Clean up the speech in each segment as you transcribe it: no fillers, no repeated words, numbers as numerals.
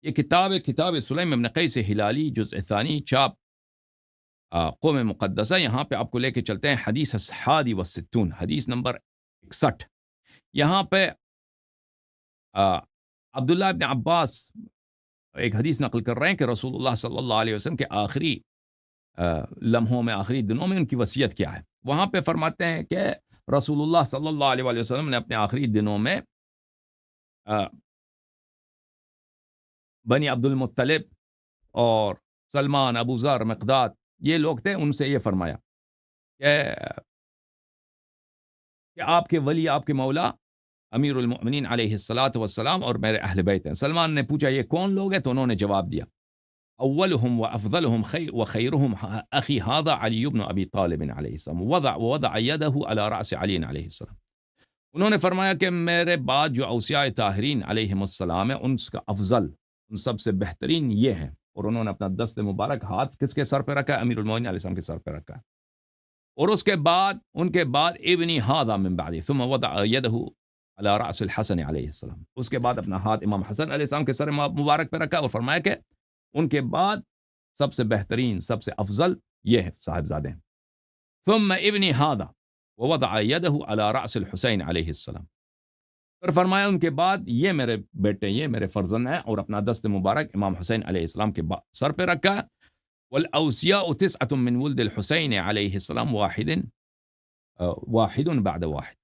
یہ کتاب سلیم ابن قیس ہلالی جزء ثانی چاپ قوم مقدسہ. یہاں پہ آپ کو لے کے چلتے ہیں حدیث الحادی والستون، حدیث نمبر 61. یہاں پہ عبداللہ ابن عباس ایک حدیث نقل کر رہے ہیں کہ رسول اللہ صلی اللہ علیہ وسلم کے آخری لمحوں میں، آخری دنوں میں ان کی وصیت کیا ہے. وہاں پہ فرماتے ہیں کہ رسول اللہ صلی اللہ علیہ وسلم نے اپنے آخری دنوں میں بنی عبد المطلب اور سلمان، ابو ذر، مقداد، یہ لوگ تھے، ان سے یہ فرمایا کہ آپ کے ولی، آپ کے مولا امیر المؤمنین علیہ الصلاۃ والسلام اور میرے اہل بیت ہیں. سلمان نے پوچھا یہ کون لوگ ہیں؟ تو انہوں نے جواب دیا اولهم وافضلهم وخيرهم اخي هذا علي بن ابي طالب علیہ السلام ووضع يده على راس علي علیہ السلام. انہوں نے فرمایا کہ میرے بعد جو اوصیاء طاہرین علیہم السلام ہیں، ان کا افضل، ان سب سے بہترین یہ ہیں. اور انہوں نے اپنا دست مبارک ہاتھ کس کے سر پہ رکھا ہے؟ امیر المؤمنین علیہ السلام کے سر پہ رکھا ہے. اور اس کے بعد، ان کے بعد ابنی هذا من بعد ثم وضع يده على راس الحسن علیہ السلام. اس کے بعد اپنا ہاتھ امام حسن علیہ السلام کے سر مبارک پہ رکھا اور فرمایا کہ ان کے بعد سب سے بہترین، سب سے افضل یہ ہے صاحبزادے ہیں. ثم ابنی هذا ووضع يده على راس الحسین علیہ السلام. پھر فرمایا ان کے بعد یہ میرے بیٹے، یہ میرے فرزند ہیں، اور اپنا دست مبارک امام حسین علیہ السلام کے سر پہ رکھا. والاوصیاء 9 من ولد الحسین علیہ السلام واحد بعد واحد.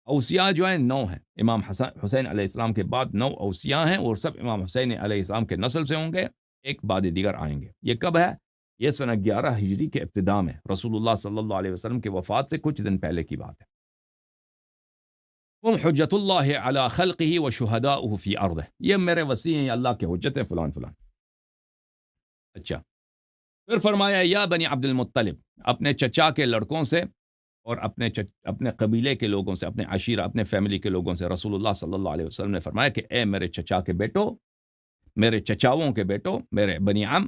اوصیاء جو ہیں 9 ہیں، امام حسین علیہ السلام کے بعد 9 اوصیاء ہیں، اور سب امام حسین علیہ السلام کے نسل سے ہوں گے، ایک بعد دیگر آئیں گے. یہ کب ہے؟ یہ سنہ 11 ہجری کے ابتداء میں، رسول اللہ صلی اللہ علیہ وسلم کی وفات سے کچھ دن پہلے کی بات ہے. ہم حجت اللہ علی خلقہ وشہداؤہ فی ارضہ. یہ میرے وصی ہیں، یہ اللہ کے حجت ہیں، فلان فلان. اچھا، پھر فرمایا یا بنی عبد المطلب، اپنے چچا کے لڑکوں سے اور اپنے قبیلے کے لوگوں سے، اپنے عشیرہ، اپنے فیملی کے لوگوں سے. رسول اللہ صلی اللہ علیہ وسلم نے فرمایا کہ اے میرے چچا کے بیٹو، میرے چچاؤں کے بیٹو، میرے بنی عم،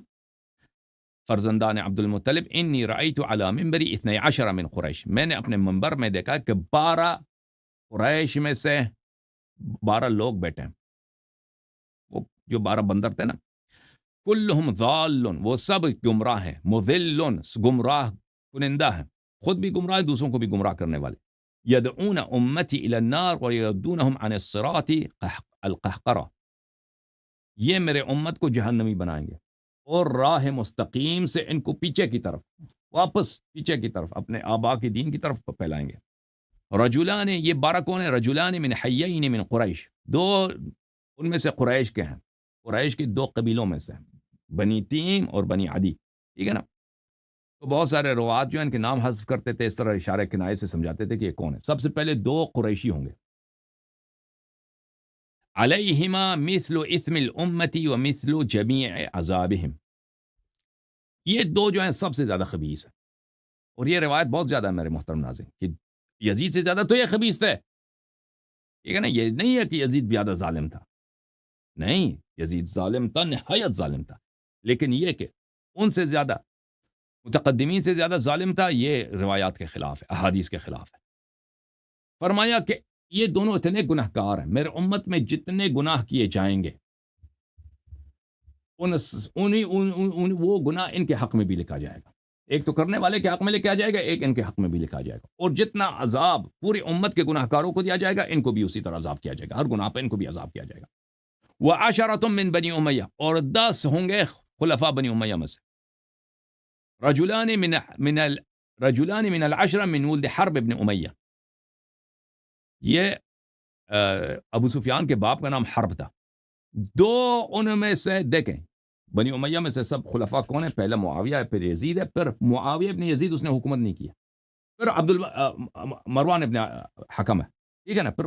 فرزندان عبد المطلب، انی رأیت علی منبری 12 من قریش. میں نے اپنے منبر میں دیکھا کہ 12 قریش میں سے 12 لوگ بیٹھے ہیں، وہ جو 12 بندر تھے نا. کلہم ضال، وہ سب گمراہ ہیں، مضل، گمراہ کنندہ ہیں، خود بھی گمراہ، دوسروں کو بھی گمراہ کرنے والے. یدعون امتی الی النار ویردونہم عن الصراط القہقرہ. یہ میرے امت کو جہنمی بنائیں گے اور راہ مستقیم سے ان کو پیچھے کی طرف، واپس پیچھے کی طرف، اپنے آبا کی دین کی طرف پھیلائیں گے. رجلان، یہ 12 کون ہیں؟ رجلان من حیین من قریش، 2 ان میں سے قریش کے ہیں، قریش کے 2 قبیلوں میں سے، بنی تیم اور بنی عدی. ٹھیک ہے نا؟ تو بہت سارے روات جو ہیں ان کے نام حذف کرتے تھے، اس طرح اشارے کنائے سے سمجھاتے تھے کہ یہ کون ہے. سب سے پہلے 2 قریشی ہوں گے. علیہما مثل اثم الامت ومثل جمیع عذابہم. یہ 2 جو ہیں سب سے زیادہ خبیث ہیں، اور یہ روایت بہت زیادہ ہے میرے محترم ناظرین، کہ یزید سے زیادہ تو یہ خبیث تھے. ٹھیک ہے نا؟ یہ نہیں ہے کہ یزید زیادہ ظالم تھا، نہیں، یزید ظالم تھا، نہایت ظالم تھا، لیکن یہ کہ ان سے زیادہ، متقدمین سے زیادہ ظالم تھا، یہ روایات کے خلاف ہے، احادیث کے خلاف ہے. فرمایا کہ یہ دونوں اتنے گناہ گار ہیں، میرے امت میں جتنے گناہ کیے جائیں گے وہ گناہ ان کے حق میں بھی لکھا جائے گا. ایک تو کرنے والے کے حق میں لکھا جائے گا، ایک ان کے حق میں بھی لکھا جائے گا. اور جتنا عذاب پوری امت کے گناہ گاروں کو دیا جائے گا، ان کو بھی اسی طرح عذاب کیا جائے گا، ہر گناہ پہ ان کو بھی عذاب کیا جائے گا. وعشرۃ من بنی امیہ، اور 10 ہوں گے خلفاء بنی امیہ میں سے. رجلان من العشرہ من ولد حرب ابن امیہ. یہ ابو سفیان کے باپ کا نام حرب تھا. 2 ان میں سے دیکھیں، بنی امیہ میں سے سب خلفاء کون ہیں؟ پہلے معاویہ ہے، پھر یزید ہے، پھر معاویہ ابن یزید اس نے حکومت نہیں کیا، پھر مروان ابن حکم ہے. ٹھیک ہے نا؟ پھر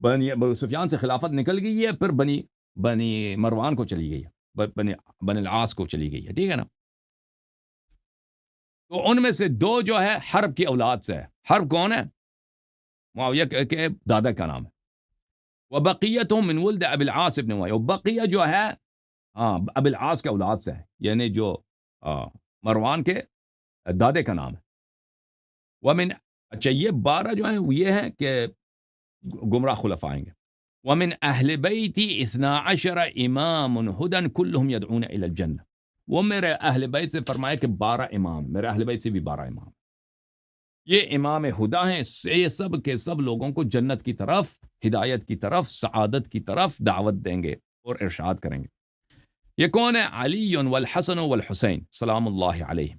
بنی سفیان سے خلافت نکل گئی ہے، پھر بنی مروان کو چلی گئی ہے، بنی العاص کو چلی گئی ہے. ٹھیک ہے نا؟ تو ان میں سے 2 جو ہے حرب کی اولاد سے ہے. حرب کون ہے؟ معاویہ کے دادا کا نام ہے. وبقیتهم من ولد ابی العاص ابن امیہ، بقیہ جو ہے ابی العاص کے اولاد سے ہے، یعنی جو مروان کے دادے کا نام ہے. ومن، اچھا یہ 12 جو ہیں وہ یہ ہے کہ گمراہ خلفاء آئیں گے. ومن اہل بیتی 12 امام ہدی کلہم یدعون الی الجنہ. وہ میرے اہل بیت سے فرمایا کہ 12 امام، میرے اہل بیت سے بھی 12 امام، یہ امام ہدا ہیں، یہ سب کے سب لوگوں کو جنت کی طرف، ہدایت کی طرف، سعادت کی طرف دعوت دیں گے اور ارشاد کریں گے. یہ کون ہے؟ علی والحسن والحسین سلام اللہ علیہم.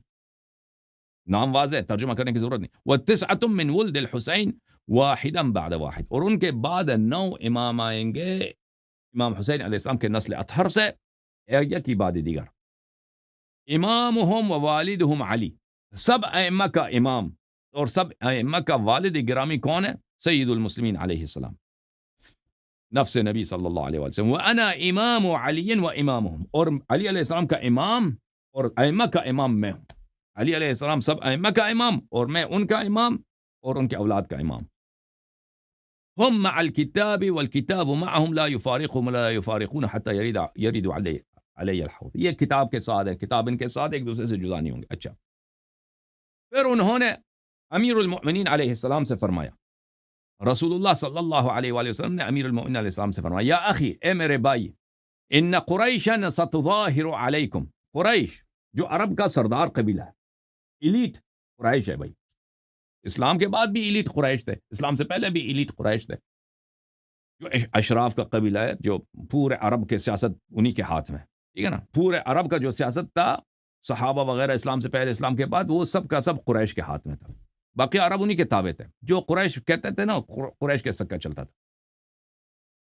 نام واضح، ترجمہ کرنے کی ضرورت نہیں. وَتِسْعَةٌ مِّن وُلْدِ الْحُسَيْن وَاحِدًا بَعْدَ وَاحِد. اور ان کے بعد 9 امام آئیں گے امام حسین علیہ السلام کے نسل اطہر سے، ایک کی بعد دیگر. امامہم ووالدہم علی، سب ائمہ کا امام اور سب ائمہ کا والد گرامی کون ہے؟ سید المسلمین علیہ السلام، نفس نبی صلی اللہ علیہ وسلم. وَأَنَا إِمَامُ عَلِيٍّ وَإِمَامُهُمْ، اور علی علیہ السلام کا امام اور ائمہ کا امام میں ہوں. علی علیہ السلام سب ائمہ کا امام اور میں ان کا امام اور ان کے اولاد کا امام. ہم مع الکتاب والکتاب معهم لا يفارقهم ولا يفارقون حتى يرد علی الحوض. یہ کتاب کے ساتھ ہے، کتاب ان کے ساتھ، ایک دوسرے سے جدا نہیں ہوں گے. اچھا، پھر انہوں نے امیر المؤمنین علیہ السلام سے فرمایا، رسول اللہ صلی اللہ علیہ وآلہ وسلم نے امیر المؤمنین علیہ السلام سے فرمایا، یا اخی، اے میرے بھائی، ان قریشا ستظاہر علیکم. قریش جو عرب کا سردار قبیلہ ہے، ایلیٹ قریش ہے بھائی. اسلام کے بعد بھی ایلیٹ قریش تھے، اسلام سے پہلے بھی ایلیٹ قریش تھے، جو اشراف کا قبیلہ ہے، جو پورے عرب کے سیاست انہی کے ہاتھ میں، ٹھیک ہے نا. پورے عرب کا جو سیاست تھا، صحابہ وغیرہ، اسلام سے پہلے اسلام کے بعد، وہ سب کا سب قریش کے ہاتھ میں تھا. باقی عرب انہی کے تابع تھے، جو قریش کہتے تھے نا، قریش کے سکہ چلتا تھا.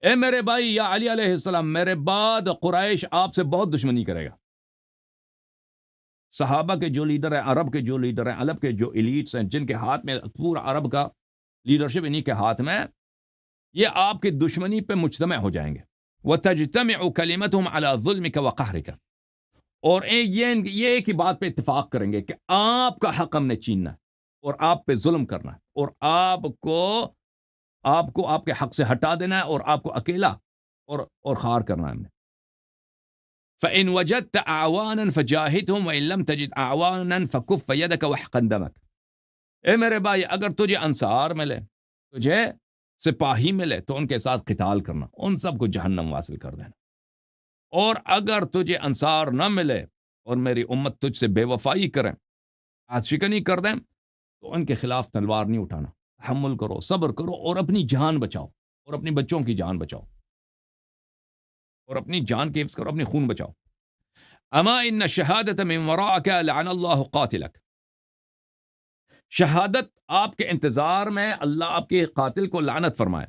اے میرے بھائی یا علی علیہ السلام، میرے بعد قریش آپ سے بہت دشمنی کرے گا. صحابہ کے جو لیڈر ہیں، عرب کے جو لیڈر ہیں، عرب کے جو ایلیٹس ہیں، جن کے ہاتھ میں پورا عرب کا لیڈرشپ انہی کے ہاتھ میں، یہ آپ کی دشمنی پہ مجتمع ہو جائیں گے. وَتَجْتَمِعُ كَلِمَتُهُمْ عَلَى ظُلْمِكَ وَقَهْرِكَ. اور یہ ایک ہی بات پہ اتفاق کریں گے کہ آپ کا حق ہم نے چھیننا ہے اور آپ پہ ظلم کرنا ہے اور آپ کو آپ کے حق سے ہٹا دینا ہے اور آپ کو اکیلا اور خار کرنا ہے ہم نے. فَإِن وَجَدْتَ أَعْوَانًا فَجَاهِدْهُمْ وَإِن لَمْ تَجِدْ أَعْوَانًا فَكُفَّ يَدَكَ وَاحْقَنْ دَمَكَ. اے میرے بھائی، اگر تجھے انصار ملے، تجھے سپاہی ملے، تو ان کے ساتھ قتال کرنا، ان سب کو جہنم واصل کر دینا. اور اگر تجھے انصار نہ ملے اور میری امت تجھ سے بے وفائی کریں، عاشقنی کر دیں، تو ان کے خلاف تلوار نہیں اٹھانا، تحمل کرو، صبر کرو اور اپنی جان بچاؤ اور اپنی بچوں کی جان بچاؤ اور اپنی جان کی حفظ کرو، اپنی خون بچاؤ. اما ان الشہادۃ من وراءک لعن اللہ قاتلک. شہادت آپ کے انتظار میں اللہ آپ کے قاتل کو لعنت فرمائے.